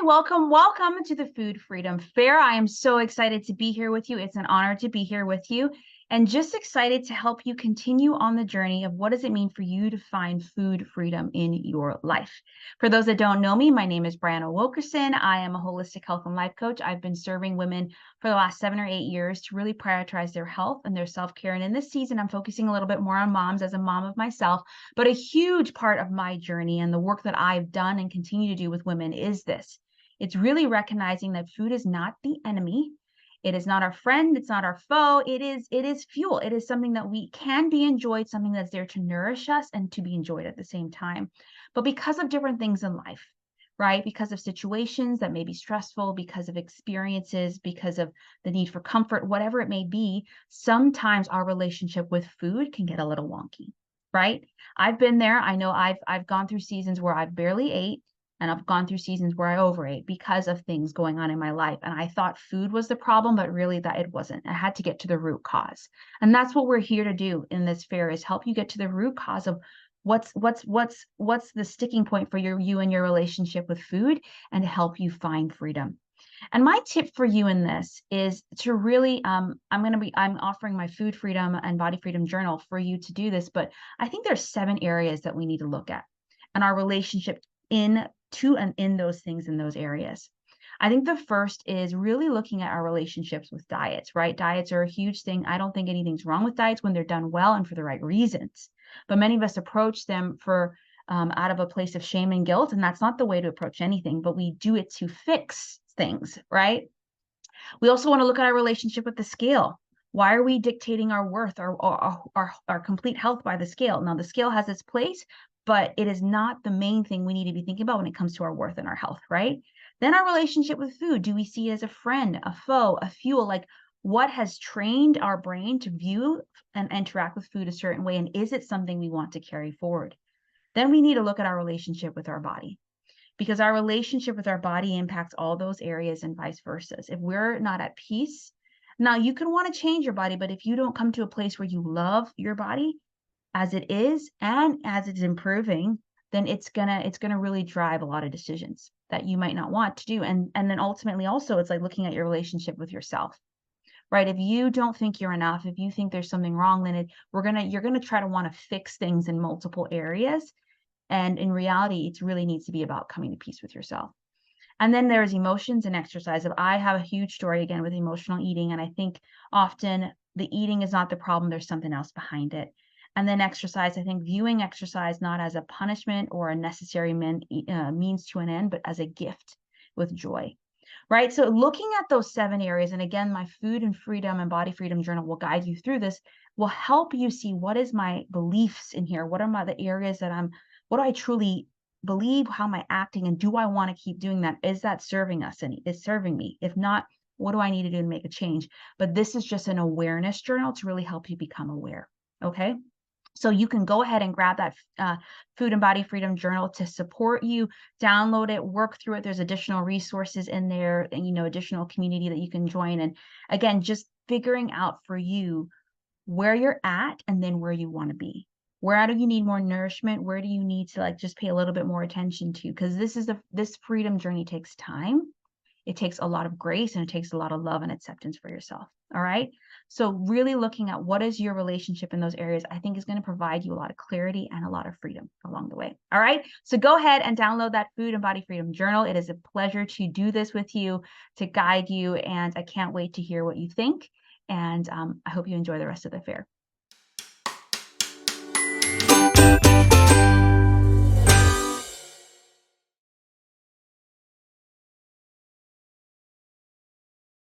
Welcome to the Food Freedom Fair. I am so excited to be here with you. It's an honor to be here with you and just excited to help you continue on the journey of what does it mean for you to find food freedom in your life. For those that don't know me, my name is Brianna Wilkerson. I am a holistic health and life coach. I've been serving women for the last 7 or 8 years to really prioritize their health and their self-care. And in this season, I'm focusing a little bit more on moms as a mom of myself. But a huge part of my journey and the work that I've done and continue to do with women is this. It's really recognizing that food is not the enemy. It is not our friend. It's not our foe. It is fuel. It is something that we can be enjoyed, something that's there to nourish us and to be enjoyed at the same time. But because of different things in life, right? Because of situations that may be stressful, because of experiences, because of the need for comfort, whatever it may be, sometimes our relationship with food can get a little wonky, right? I've been there. I know I've gone through seasons where I barely ate. And I've gone through seasons where I overate because of things going on in my life. And I thought food was the problem, but really that it wasn't. I had to get to the root cause. And that's what we're here to do in this fair, is help you get to the root cause of what's the sticking point for you and your relationship with food, and to help you find freedom. And my tip for you in this is to really, I'm offering my Food Freedom and Body Freedom Journal for you to do this, but I think there's 7 areas that we need to look at and our relationship in those things, in those areas. I think the first is really looking at our relationships with diets, right? Diets are a huge thing. I don't think anything's wrong with diets when they're done well and for the right reasons. But many of us approach them for out of a place of shame and guilt, and that's not the way to approach anything, but we do it to fix things, right? We also want to look at our relationship with the scale. Why are we dictating our worth, our complete health by the scale? Now, the scale has its place, but it is not the main thing we need to be thinking about when it comes to our worth and our health, right? Then our relationship with food. Do we see it as a friend, a foe, a fuel? Like, what has trained our brain to view and interact with food a certain way? And is it something we want to carry forward? Then we need to look at our relationship with our body, because our relationship with our body impacts all those areas and vice versa. If we're not at peace, now you can want to change your body, but if you don't come to a place where you love your body as it is and as it's improving, then it's gonna really drive a lot of decisions that you might not want to do. And then ultimately also, it's like looking at your relationship with yourself, right? If you don't think you're enough, if you think there's something wrong, then you're gonna try to want to fix things in multiple areas. And in reality, it really needs to be about coming to peace with yourself. And then there's emotions and exercise. If I have a huge story again with emotional eating, and I think often the eating is not the problem, there's something else behind it. And then exercise, I think viewing exercise not as a punishment or a necessary means to an end, but as a gift with joy, right? So looking at those 7 areas, and again, my Food and Freedom and Body Freedom Journal will guide you through this, will help you see what is my beliefs in here, what are the areas that what do I truly believe, how am I acting, and do I want to keep doing that? Is that serving us and is serving me? If not, what do I need to do to make a change? But this is just an awareness journal to really help you become aware, okay? So you can go ahead and grab that Food and Body Freedom Journal to support you, download it, work through it. There's additional resources in there and, additional community that you can join. And again, just figuring out for you where you're at and then where you want to be. Where do you need more nourishment? Where do you need to just pay a little bit more attention to? Because this freedom journey takes time. It takes a lot of grace, and it takes a lot of love and acceptance for yourself. All right. So really looking at what is your relationship in those areas, I think is going to provide you a lot of clarity and a lot of freedom along the way. All right. So go ahead and download that Food and Body Freedom Journal. It is a pleasure to do this with you, to guide you. And I can't wait to hear what you think. And I hope you enjoy the rest of the fair.